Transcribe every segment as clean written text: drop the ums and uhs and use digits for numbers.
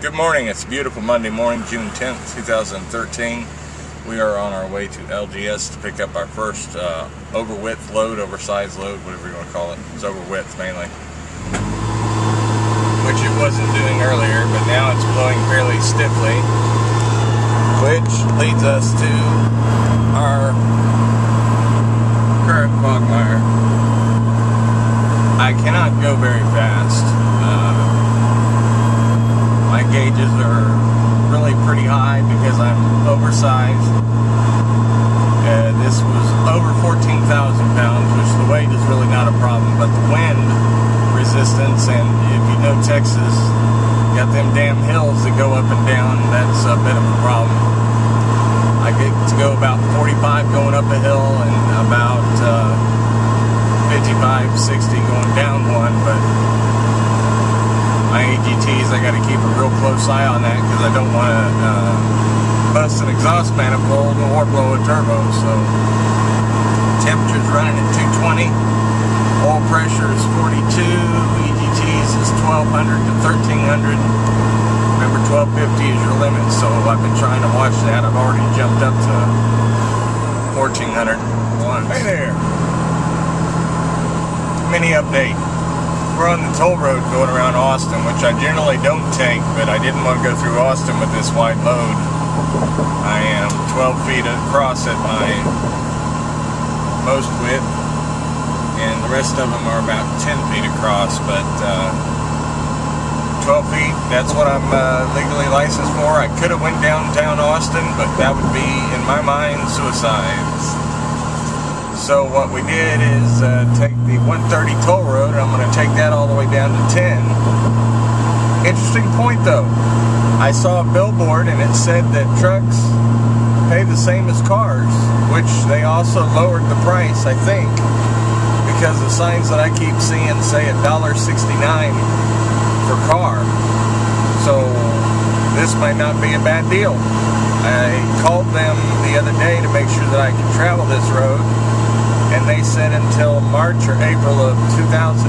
Good morning. It's a beautiful Monday morning, June 10th, 2013. We are on our way to LGS to pick up our first over-width load, oversized load, whatever you want to call it. It's over-width mainly, which it wasn't doing earlier, but now it's blowing fairly stiffly, which leads us to our current quagmire. I cannot go very fast. My gauges are really pretty high because I'm oversized. This was over 14,000 pounds, which the weight is really not a problem, but the wind resistance, and if you know Texas, got them damn hills that go up and down, that's a bit of a problem. I get to go about 45 going up a hill and about 55, 60 going down one, but my AGTs, I got to keep a real close eye on that because I don't want to bust an exhaust manifold or blow a turbo. So temperature's running at 220, oil pressure is 42, EGTs is 1200 to 1300. Remember, 1250 is your limit, so I've been trying to watch that. I've already jumped up to 1400 once. Hey there. Mini update. We're on the toll road going around Austin, which I generally don't take, but I didn't want to go through Austin with this wide load. I am 12 feet across at my most width, and the rest of them are about 10 feet across, but 12 feet, that's what I'm legally licensed for. I could have went downtown Austin, but that would be, in my mind, suicide. So what we did is take the 130 toll road, and I'm going to take that all the way down to 10. Interesting point though, I saw a billboard and it said that trucks pay the same as cars, which they also lowered the price, I think, because the signs that I keep seeing say $1.69 per car. So this might not be a bad deal. I called them the other day to make sure that I can travel this road, and they said until March or April of 2014,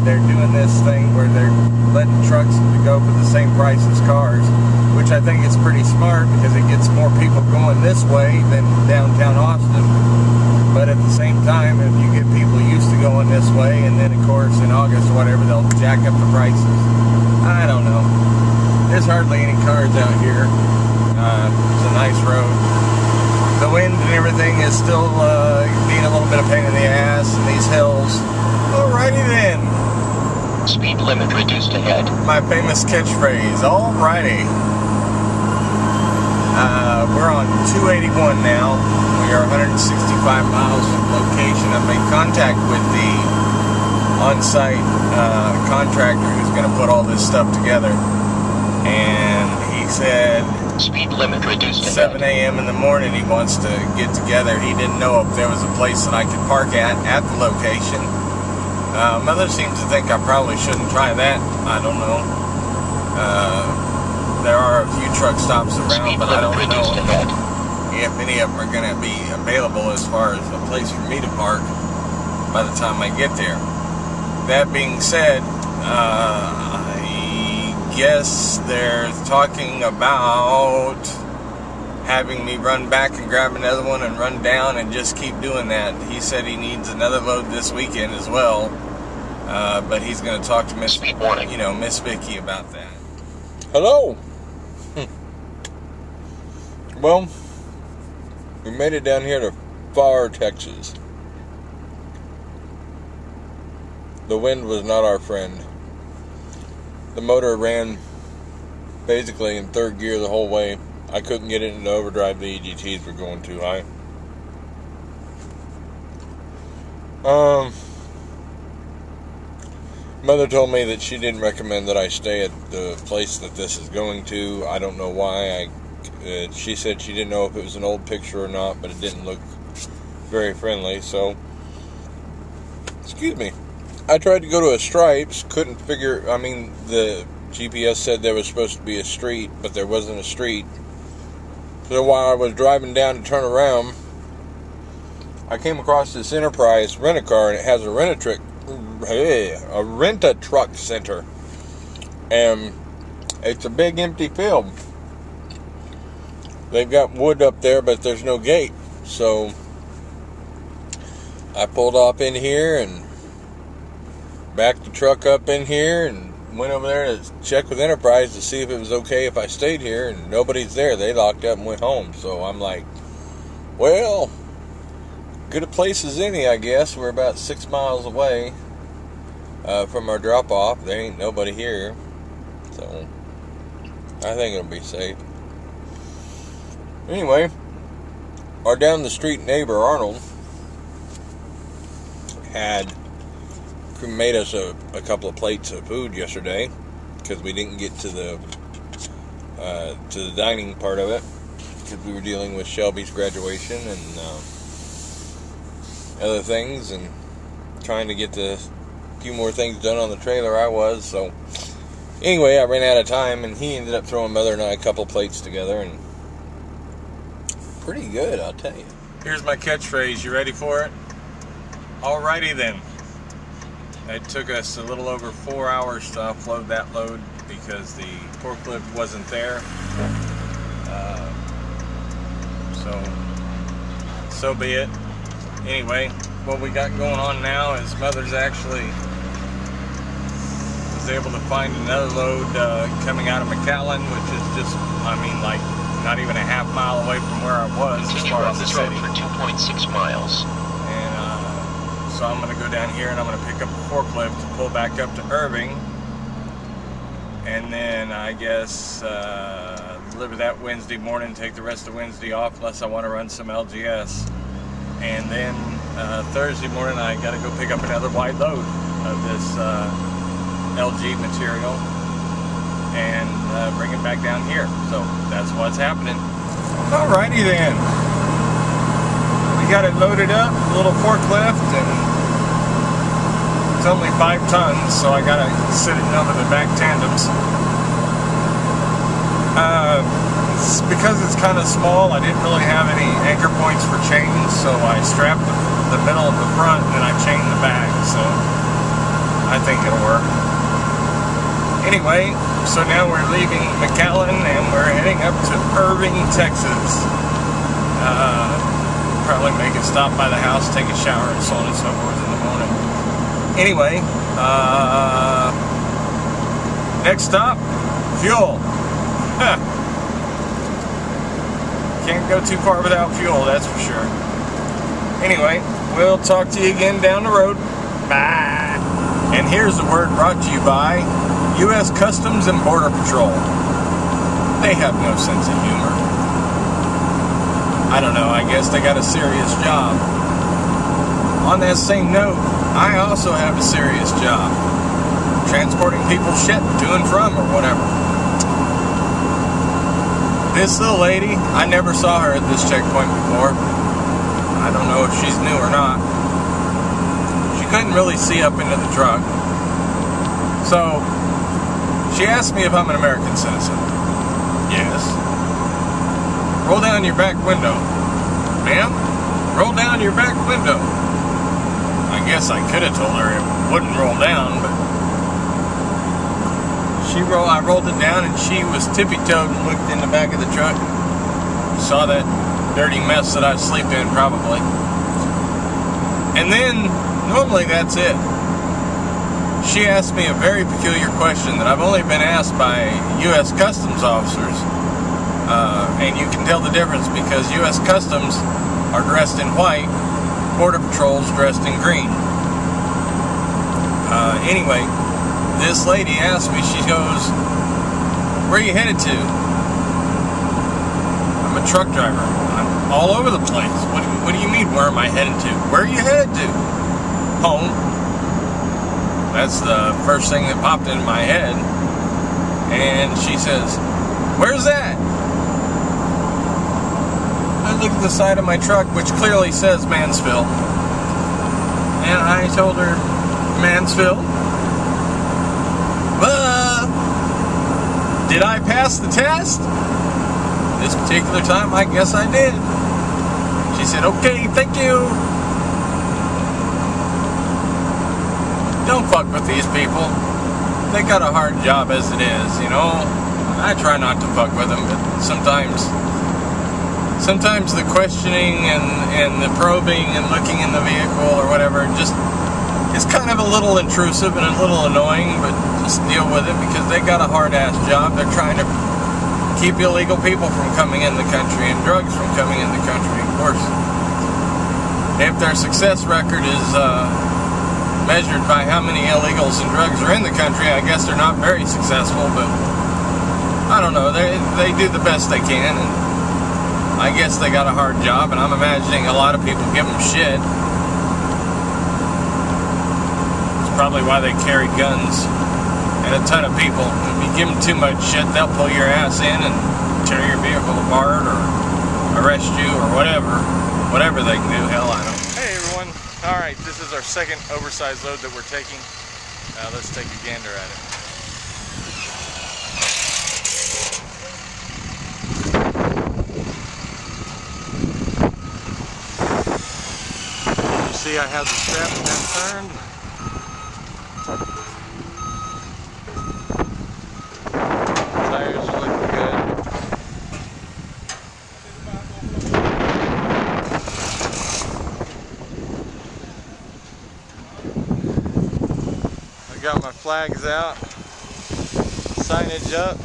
they're doing this thing where they're letting trucks go for the same price as cars, which I think is pretty smart because it gets more people going this way than downtown Austin. But at the same time, if you get people used to going this way, and then of course in August or whatever, they'll jack up the prices. I don't know. There's hardly any cars out here. It's a nice road. The wind and everything is still being a little bit of pain in the ass in these hills. Alrighty then. Speed limit reduced ahead. My famous catchphrase, alrighty. We're on 281 now. We are 165 miles from the location. I've made contact with the on-site contractor who's going to put all this stuff together. And he said speed limit reduced 7 a.m. in the morning he wants to get together. He didn't know if there was a place that I could park at the location. Mother seems to think I probably shouldn't try that. I don't know. There are a few truck stops around, but I don't know if any of them are going to be available as far as a place for me to park by the time I get there. That being said, I guess they're talking about having me run back and grab another one and run down and just keep doing that. He said he needs another load this weekend as well, but he's going to talk to Miss Vicky about that. Hello. Well, we made it down here to Far, Texas. The wind was not our friend. The motor ran basically in third gear the whole way. I couldn't get it into overdrive. The EGTs were going too high. Mother told me that she didn't recommend that I stay at the place that this is going to. I don't know why. She said she didn't know if it was an old picture or not, but it didn't look very friendly, so excuse me. I tried to go to a Stripes, couldn't figure, the GPS said there was supposed to be a street, but there wasn't a street. So while I was driving down to turn around, I came across this Enterprise rent-a-car, and it has a rent-a-truck center. And it's a big empty field. They've got wood up there, but there's no gate. So I pulled off in here and backed the truck up in here and went over there to check with Enterprise to see if it was okay if I stayed here, and nobody's there. They locked up and went home. So I'm like, well, good a place as any, I guess. We're about 6 miles away from our drop-off. There ain't nobody here. So I think it'll be safe. Anyway, our down the street neighbor, Arnold, had made us a couple of plates of food yesterday because we didn't get to the dining part of it because we were dealing with Shelby's graduation and other things and trying to get a few more things done on the trailer. I was, so anyway, I ran out of time and he ended up throwing Mother and I a couple plates together, and pretty good, I'll tell you. Here's my catchphrase. You ready for it? Alrighty then. It took us a little over 4 hours to offload that load because the forklift wasn't there. So be it. Anyway, what we got going on now is Mother's actually was able to find another load coming out of McAllen, which is just, I mean, like not even a half mile away from where I was. Continue on this road for 2.6 miles. So I'm going to go down here and I'm going to pick up a forklift to pull back up to Irving. And then I guess deliver that Wednesday morning, take the rest of Wednesday off unless I want to run some LGS. And then Thursday morning I got to go pick up another wide load of this LG material and bring it back down here. So that's what's happening. Alrighty then. We got it loaded up, a little forklift, and it's only 5 tons, so I gotta sit it over the back tandems. Because it's kind of small, I didn't really have any anchor points for chains, so I strapped the middle of the front and I chained the back, so I think it'll work. Anyway, so now we're leaving McAllen and we're heading up to Irving, Texas. Probably make a stop by the house, take a shower, and so on and so forth in the morning. Anyway, next stop, fuel. Can't go too far without fuel, that's for sure. Anyway, we'll talk to you again down the road. Bye. And here's the word brought to you by U.S. Customs and Border Patrol. They have no sense of humor. I don't know, I guess they got a serious job. On that same note, I also have a serious job. Transporting people's shit to and from or whatever. This little lady, I never saw her at this checkpoint before. I don't know if she's new or not. She couldn't really see up into the truck. So, she asked me if I'm an American citizen. Yes. Roll down your back window. Ma'am, roll down your back window. I guess I could have told her it wouldn't roll down, but I rolled it down and she was tippy-toed and looked in the back of the truck. Saw that dirty mess that I sleep in, probably. And then, normally that's it. She asked me a very peculiar question that I've only been asked by U.S. Customs officers. And you can tell the difference because U.S. Customs are dressed in white, Border Patrol's dressed in green. Anyway, this lady asked me, she goes, "Where are you headed to?" I'm a truck driver. I'm all over the place. What do you mean, where am I headed to? Where are you headed to? Home. That's the first thing that popped into my head. And she says, "Where's that?" I look at the side of my truck, which clearly says Mansfield. And I told her, "Mansfield? Did I pass the test?" This particular time, I guess I did. She said, "Okay, thank you." Don't fuck with these people. they got a hard job as it is, you know. I try not to fuck with them, but sometimes the questioning and the probing and looking in the vehicle or whatever just is kind of a little intrusive and a little annoying, but just deal with it because they got a hard-ass job. They're trying to keep illegal people from coming in the country and drugs from coming in the country, of course. If their success record is measured by how many illegals and drugs are in the country, I guess they're not very successful, but I don't know. They do the best they can, and I guess they got a hard job, and I'm imagining a lot of people give them shit. It's probably why they carry guns and a ton of people. If you give them too much shit, they'll pull your ass in and tear your vehicle apart or arrest you or whatever they can do. Hell, I don't know. Hey everyone. Alright, this is our second oversized load that we're taking. Let's take a gander at it. You see I have the straps down turned. Tires are looking good. I got my flags out, signage up.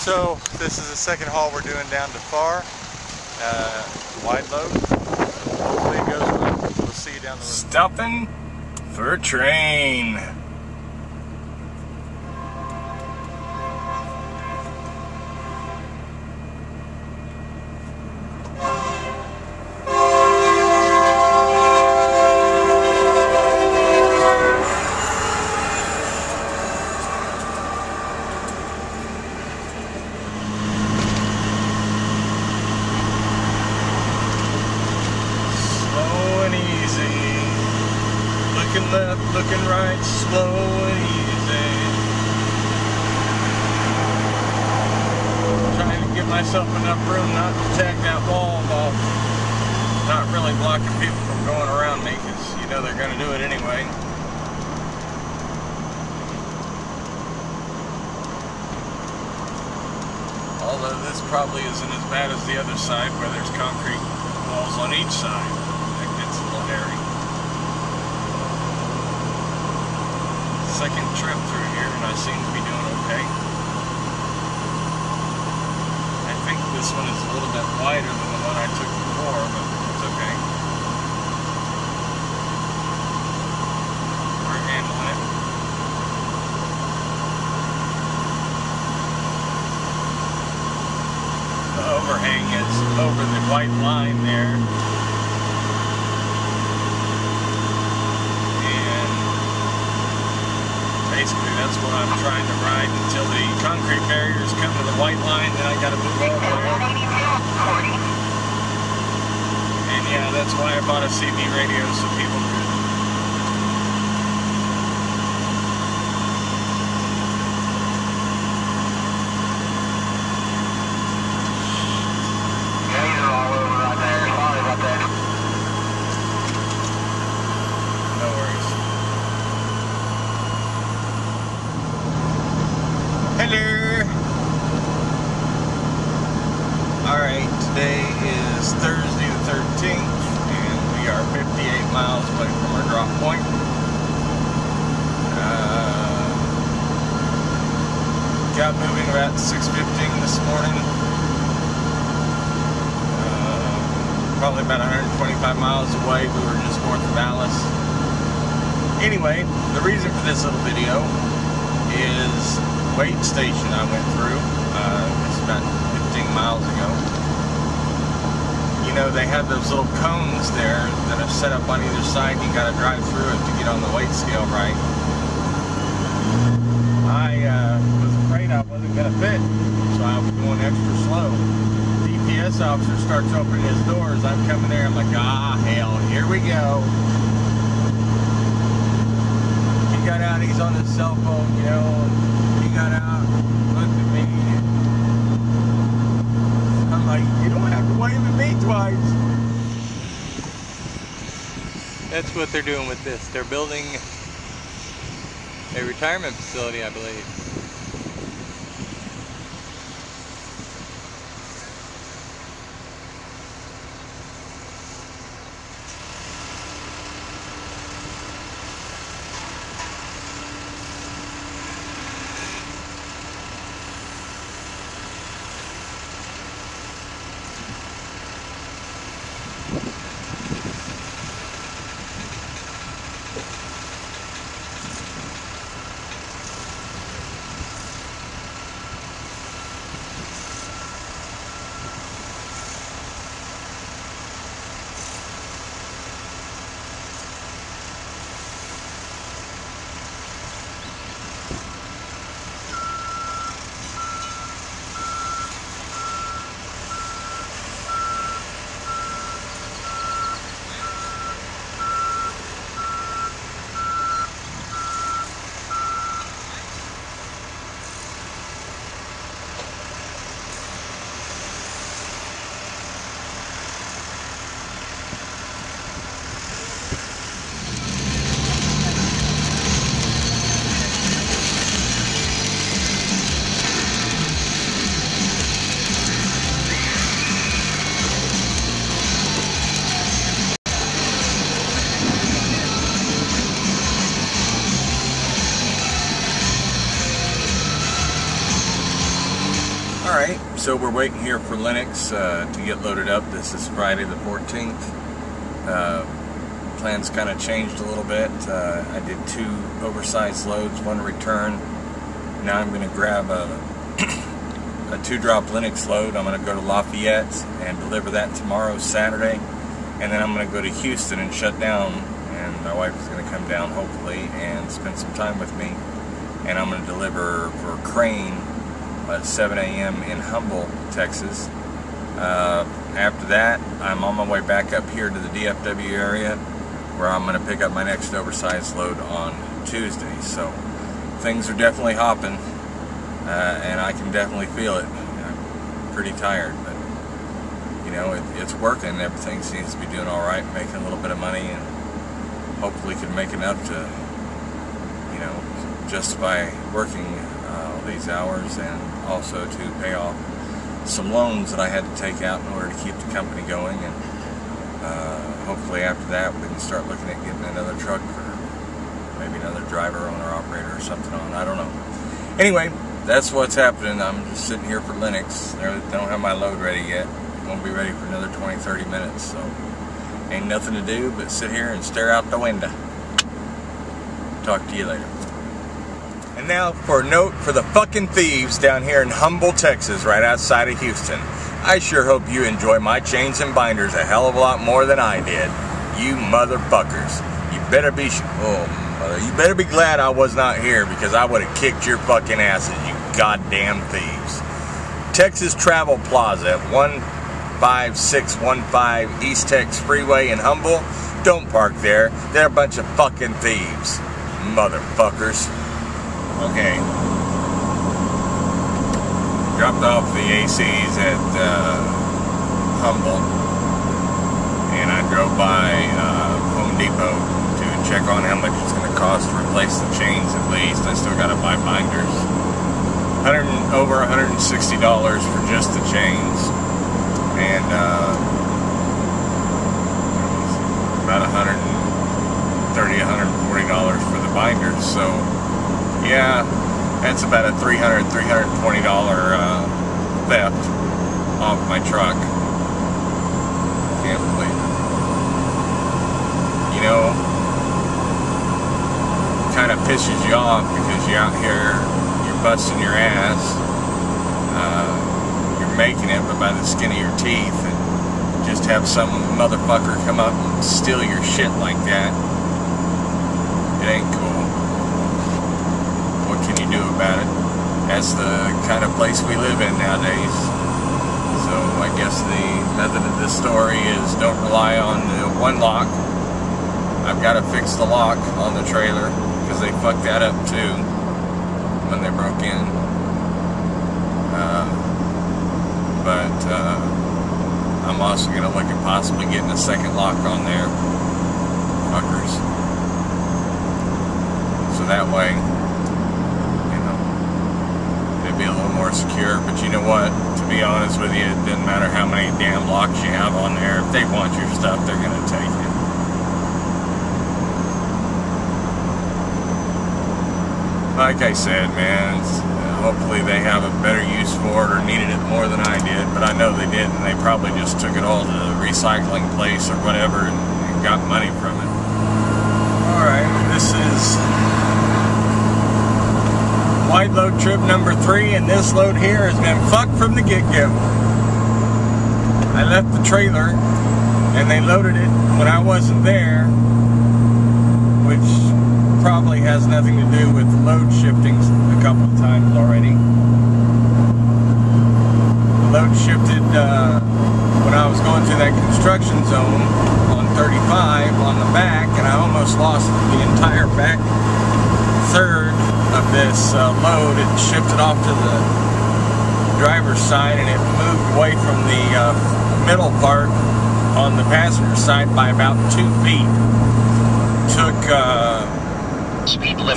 So this is the second haul we're doing down to Far, wide load. Hopefully it goes well. We'll see you down the road. Stopping for a train. Looking left, looking right, slow and easy. Trying to give myself enough room not to tag that wall while not really blocking people from going around me, because you know they're going to do it anyway. Although this probably isn't as bad as the other side where there's concrete walls on each side. That gets a little hairy. Second trip through here and I seem to be doing okay. I think this one is a little bit wider than the one I took before, but it's okay. We're handling it. The overhang is over the white line there. Basically, that's what I'm trying to ride until the concrete barriers come to the white line, then I gotta move all the way over. And yeah, that's why I bought a CB radio so people could. Yeah, you're all over right there. Sorry about that. No worries. Hello! Alright, today is Thursday the 13th, and we are 58 miles away from our drop point. Got moving about 6:15 this morning. Probably about 125 miles away. We were just north of Dallas. Anyway, the reason for this little video is wait station I went through. It's about 15 miles ago. you know, they have those little cones there that are set up on either side. You got to drive through it to get on the weight scale right. I was afraid I wasn't going to fit, so I was going extra slow. DPS officer starts opening his doors. I'm coming there. I'm like, ah, hell, here we go. He got out. He's on his cell phone, you know. He got out, looked at me. I'm like, you don't have to wave at me twice. That's what they're doing with this. They're building a retirement facility, I believe. Alright, so we're waiting here for Linux to get loaded up. This is Friday the 14th. Plans kind of changed a little bit. I did 2 oversized loads, 1 return. Now I'm going to grab a 2-drop Linux load. I'm going to go to Lafayette and deliver that tomorrow, Saturday. And then I'm going to go to Houston and shut down. And my wife is going to come down, hopefully, and spend some time with me. And I'm going to deliver for Crane at 7 a.m. in Humble, Texas. After that, I'm on my way back up here to the DFW area, where I'm going to pick up my next oversized load on Tuesday. So things are definitely hopping, and I can definitely feel it. I'm pretty tired, but you know, it's working. Everything seems to be doing all right, making a little bit of money, and hopefully can make enough to, you know, justify working all these hours, and also to pay off some loans that I had to take out in order to keep the company going. And hopefully after that we can start looking at getting another truck, or maybe another driver, owner, operator, or something on. I don't know. Anyway, that's what's happening. I'm just sitting here for Linux. They don't have my load ready yet. Won't be ready for another 20-30 minutes, so ain't nothing to do but sit here and stare out the window. Talk to you later. And now for a note for the fucking thieves down here in Humble, Texas, right outside of Houston. I sure hope you enjoy my chains and binders a hell of a lot more than I did. You motherfuckers. You better be you better be glad I was not here, because I would have kicked your fucking asses, you goddamn thieves. Texas Travel Plaza at 15615 East Tex Freeway in Humble. Don't park there. They're a bunch of fucking thieves. Motherfuckers. Okay. Dropped off the ACs at Humble, and I drove by Home Depot to check on how much it's going to cost to replace the chains at least. I still got to buy binders. Over $160 for just the chains, and about $130, $140 for the binders. So yeah, that's about a $320 theft off my truck. Can't believe it. You know, kind of pisses you off because you're out here, you're busting your ass, you're making it, but by the skin of your teeth, and just have some motherfucker come up and steal your shit like that. It ain't cool. What can you do about it? That's the kind of place we live in nowadays. So I guess the method of this story is don't rely on the one lock. I've got to fix the lock on the trailer because they fucked that up too when they broke in. I'm also going to look at possibly getting a second lock on there. Fuckers. So that way, you know, it'd be a little more secure. But you know what? To be honest with you, it doesn't matter how many damn locks you have on there. If they want your stuff, they're going to take it. Like I said, man, hopefully they have a better use for it or needed it more than I did, but I know they did, and they probably just took it all to the recycling place or whatever and got money from it. Alright, this is wide load trip number 3, and this load here has been fucked from the get-go. I left the trailer, and they loaded it when I wasn't there, which probably has nothing to do with load shifting a couple of times already. The load shifted when I was going through that construction zone on 35 on the back, and I almost lost the entire back third of this load. It shifted off to the driver's side, and it moved away from the middle part on the passenger side by about 2 feet. Took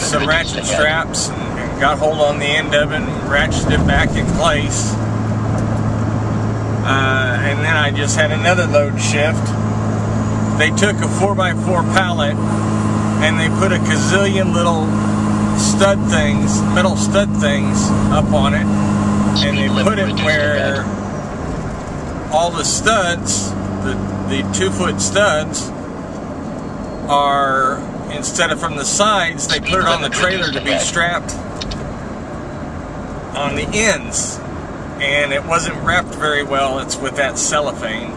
some ratchet straps and got hold on the end of it and ratcheted it back in place. And then I just had another load shift. They took a 4x4 pallet and they put a gazillion little stud things, metal stud things up on it, and they put it where all the studs, the 2-foot studs, are, instead of from the sides, they put it on the trailer to be strapped on the ends, and it wasn't wrapped very well. It's with that cellophane.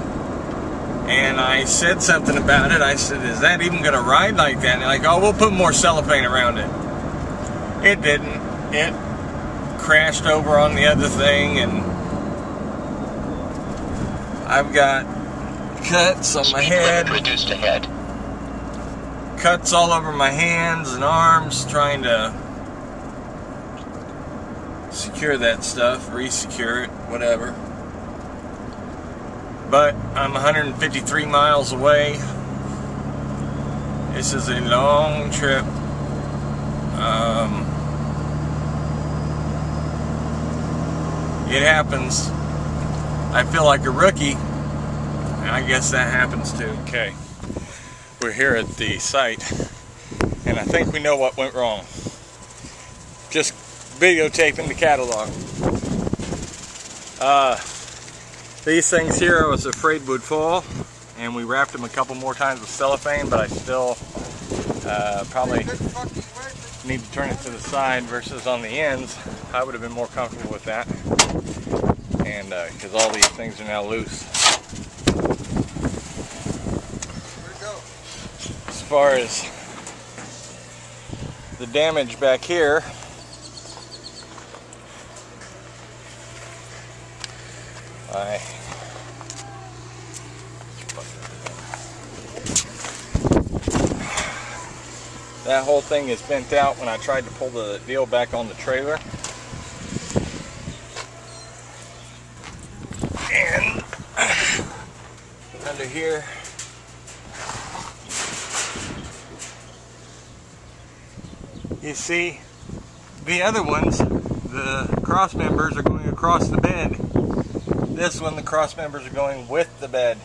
And I said something about it. I said, is that even going to ride like that? And they're like, oh, we'll put more cellophane around it. It didn't. It crashed over on the other thing, and I've got cuts on my head. Reduced ahead. Cuts all over my hands and arms trying to secure that stuff, re-secure it, whatever. But I'm 153 miles away. This is a long trip. It happens. I feel like a rookie, and I guess that happens too. Okay. We're here at the site, and I think we know what went wrong. Just videotaping the catalog. These things here I was afraid would fall, and we wrapped them a couple more times with cellophane, but I still probably need to turn it to the side versus on the ends. I would have been more comfortable with that, and because all these things are now loose. As far as the damage back here, that whole thing is bent out when I tried to pull the deal back on the trailer. And under here, you see the other ones, the cross members are going across the bed. This one, the cross members are going with the bed,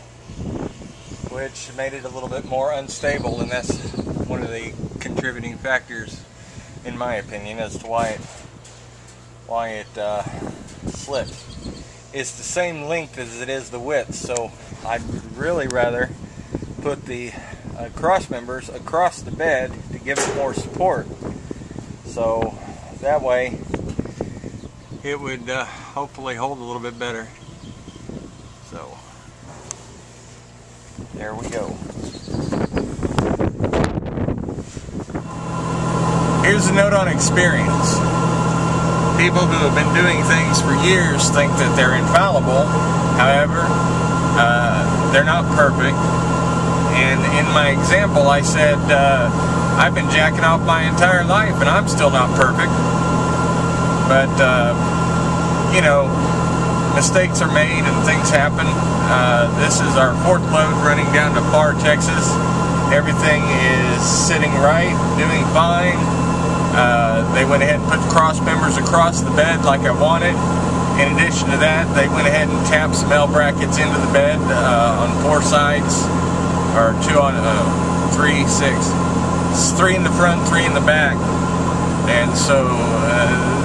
which made it a little bit more unstable, and that's one of the contributing factors, in my opinion, as to why it slipped. It's the same length as it is the width, so I'd really rather put the cross members across the bed to give it more support. So that way it would hopefully hold a little bit better. So There we go. Here's a note on experience. People who have been doing things for years think that they're infallible. However, they're not perfect. And in my example, I said, I've been jacking off my entire life and I'm still not perfect. But, you know, mistakes are made and things happen. This is our fourth load running down to Far, Texas. Everything is sitting right, doing fine. They went ahead and put the cross members across the bed like I wanted. In addition to that, they went ahead and tapped some L brackets into the bed on 4 sides, or 2 on 3, 6. It's 3 in the front, 3 in the back. And so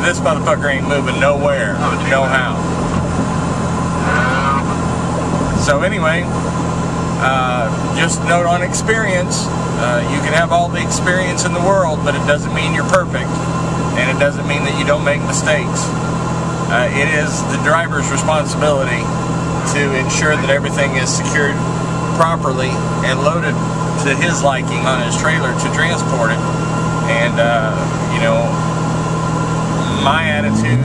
this motherfucker ain't moving nowhere, no how. So anyway, just note on experience. You can have all the experience in the world, but it doesn't mean you're perfect, and it doesn't mean that you don't make mistakes. It is the driver's responsibility to ensure that everything is secured properly and loaded to his liking on his trailer to transport it. And you know, my attitude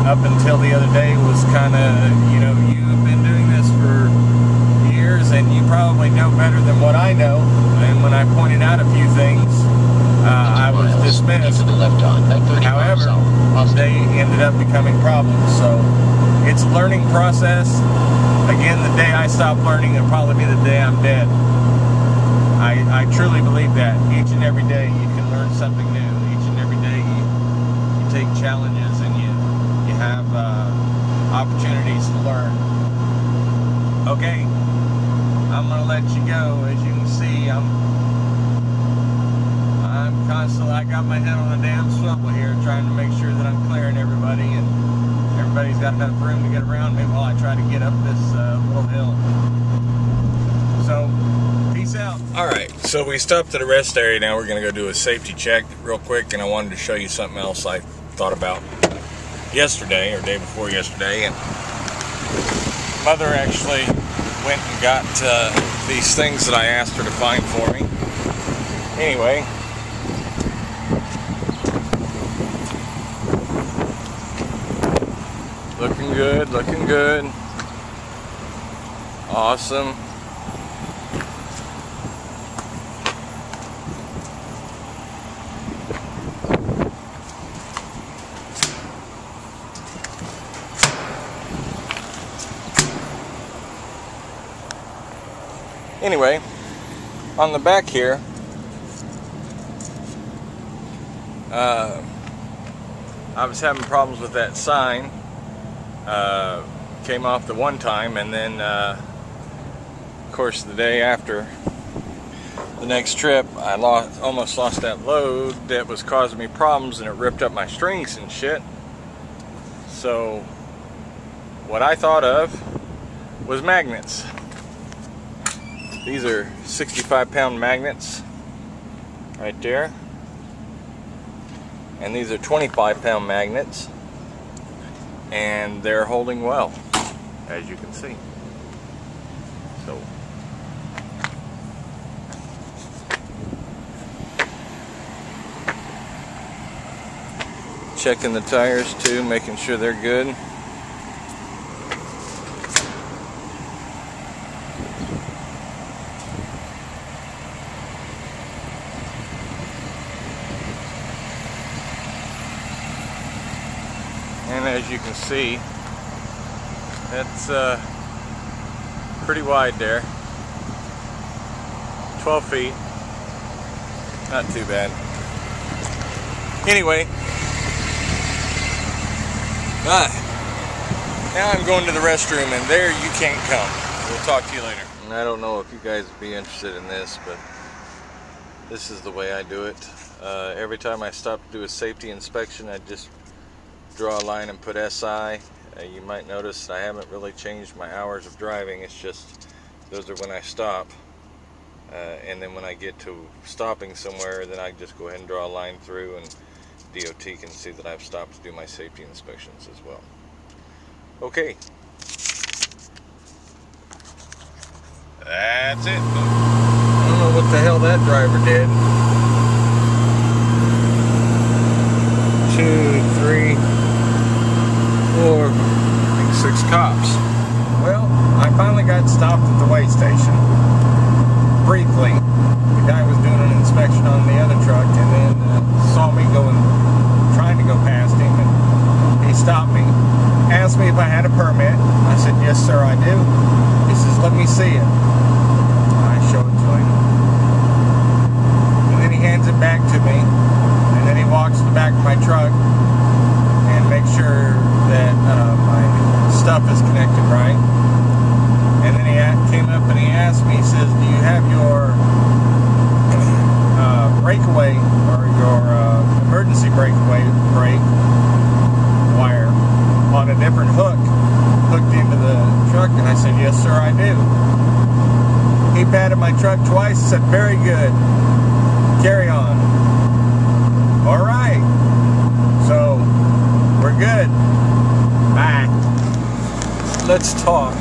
up until the other day was kind of, you know, you've been doing this for years and you probably know better than what I know. And when I pointed out a few things, I was dismissed. However, they ended up becoming problems. So it's a learning process. Again, the day I stop learning will probably be the day I'm dead. I truly believe that. Each and every day you can learn something new. Each and every day you take challenges and you have opportunities to learn. Okay, I'm gonna let you go. As you can see, I'm constantly, I got my head on a damn swivel here, trying to make sure that I'm clearing everybody, and everybody's got enough room to get around me while I try to get up this little hill. So, peace out. Alright, so we stopped at a rest area. Now we're going to go do a safety check real quick, and I wanted to show you something else I thought about yesterday, or day before yesterday. And Mother actually went and got these things that I asked her to find for me. Anyway, looking good, looking good. Awesome. Anyway, on the back here, I was having problems with that sign. Came off the one time, and then of course the day after the next trip I almost lost that load that was causing me problems, and it ripped up my strings and shit. So what I thought of was magnets. These are 65-pound magnets right there, and these are 25-pound magnets, and they're holding well, as you can see. So checking the tires too, making sure they're good. And as you can see, that's pretty wide there. 12 feet. Not too bad. Anyway, now I'm going to the restroom, and there you can't come. We'll talk to you later. And I don't know if you guys would be interested in this, but this is the way I do it. Every time I stop to do a safety inspection, I just draw a line and put SI. You might notice I haven't really changed my hours of driving. It's just those are when I stop, and then when I get to stopping somewhere, then I just go ahead and draw a line through, and DOT can see that I've stopped to do my safety inspections as well. Okay, That's it. I don't know what the hell that driver did. 2, 3, 4, I think 6 cops. Well, I finally got stopped at the weigh station. Briefly. The guy was doing an inspection on the other truck and then saw me trying to go past him, and he stopped me, asked me if I had a permit. I said, yes sir, I do. He says, let me see it. I showed it to him. And then he hands it back to me, and then he walks to the back of my truck and makes sure that my stuff is connected right. And then he came up and he asked me, he says, do you have your breakaway or your emergency breakaway brake wire on a different hook hooked into the truck? And I said, yes sir, I do. He patted my truck twice and said, very good, carry on. Alright, so we're good, bye. Let's talk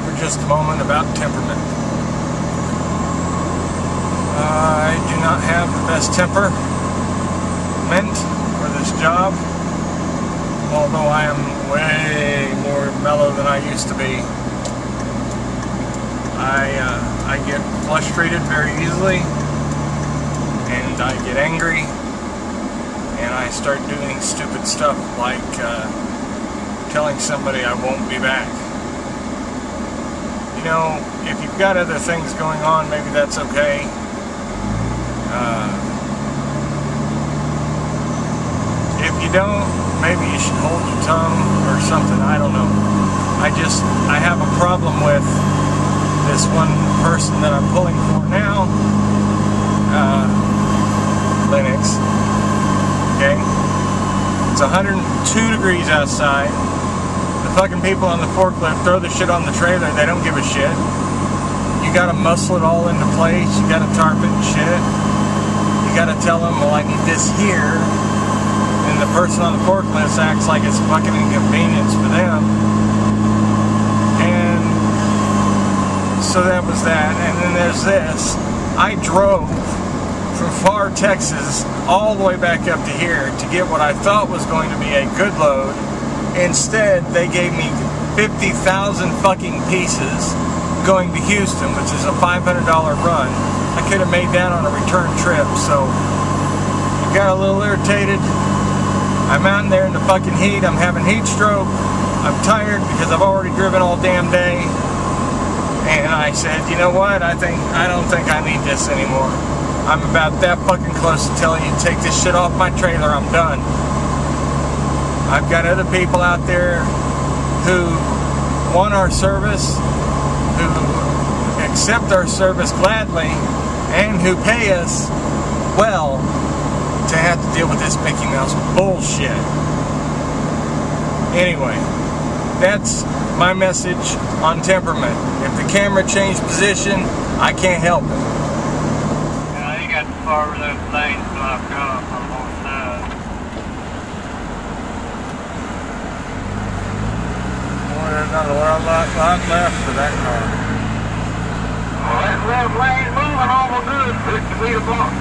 for just a moment about temperament. I do not have the best temper meant for this job, although I am way more mellow than I used to be. I get frustrated very easily, and I get angry, and I start doing stupid stuff like telling somebody I won't be back. You know, if you've got other things going on, maybe that's okay. If you don't, maybe you should hold your tongue or something, I don't know. I have a problem with this one person that I'm pulling for now, Linux, okay? It's 102 degrees outside. The fucking people on the forklift throw the shit on the trailer, they don't give a shit. You gotta muscle it all into place, you gotta tarp it and shit. You gotta tell them, well, I need this here, and the person on the forklift acts like it's fucking inconvenience for them. And so that was that. And then there's this. I drove from far Texas all the way back up to here to get what I thought was going to be a good load. Instead, they gave me 50,000 fucking pieces going to Houston, which is a $500 run. I could have made that on a return trip, so I got a little irritated. I'm out there in the fucking heat. I'm having heat stroke. I'm tired because I've already driven all damn day. And I said, you know what? I don't think I need this anymore. I'm about that fucking close to telling you to take this shit off my trailer. I'm done. I've got other people out there who want our service, who accept our service gladly, and who pay us well to have to deal with this Mickey Mouse bullshit. Anyway, that's my message on temperament. If the camera changed position, I can't help it. Yeah, you got the far left lane blocked off on both sides. There's not a lot left for that car. Well, that left lane's moving awful good. 50 feet apart.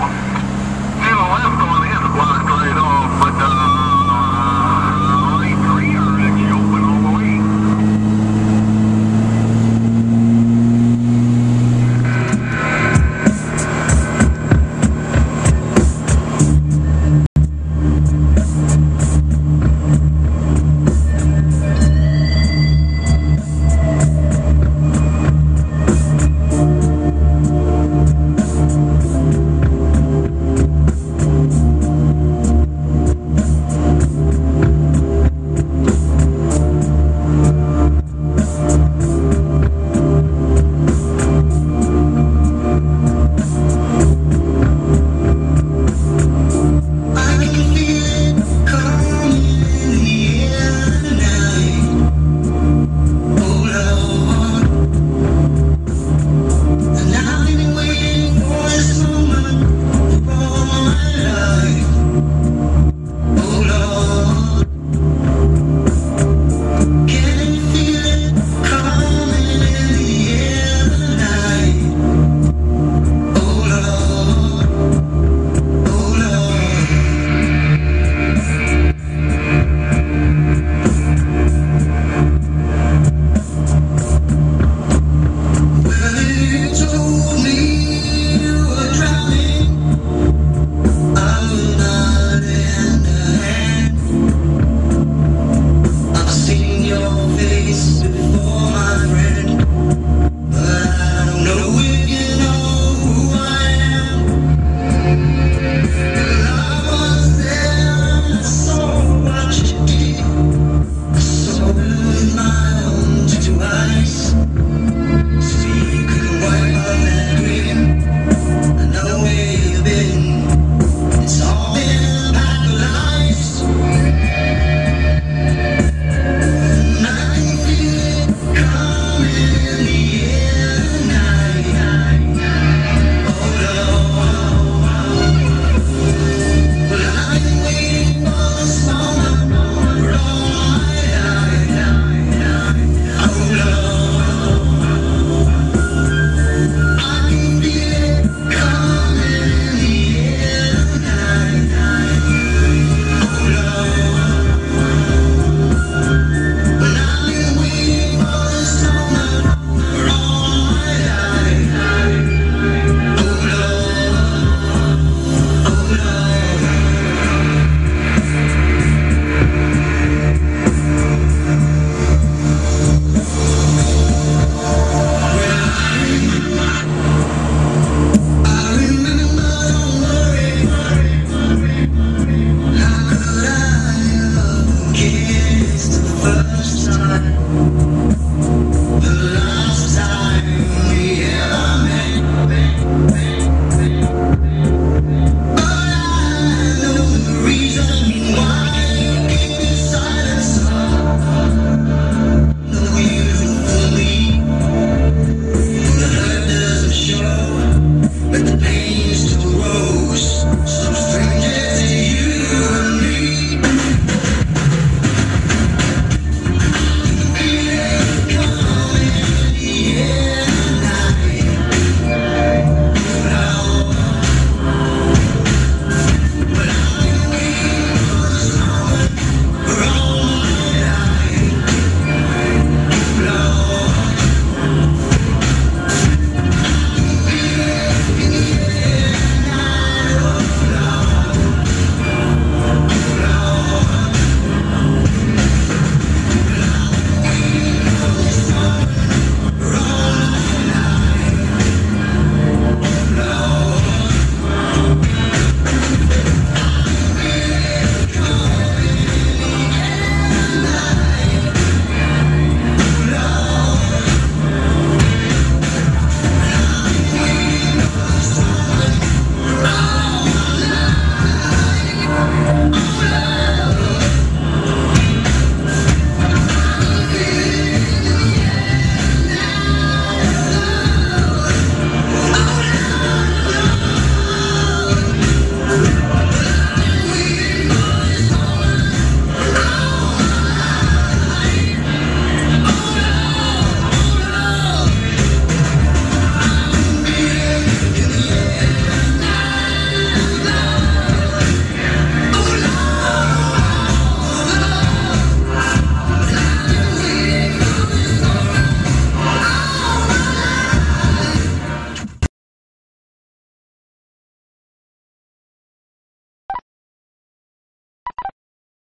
Yeah, the left one is blocked right off, but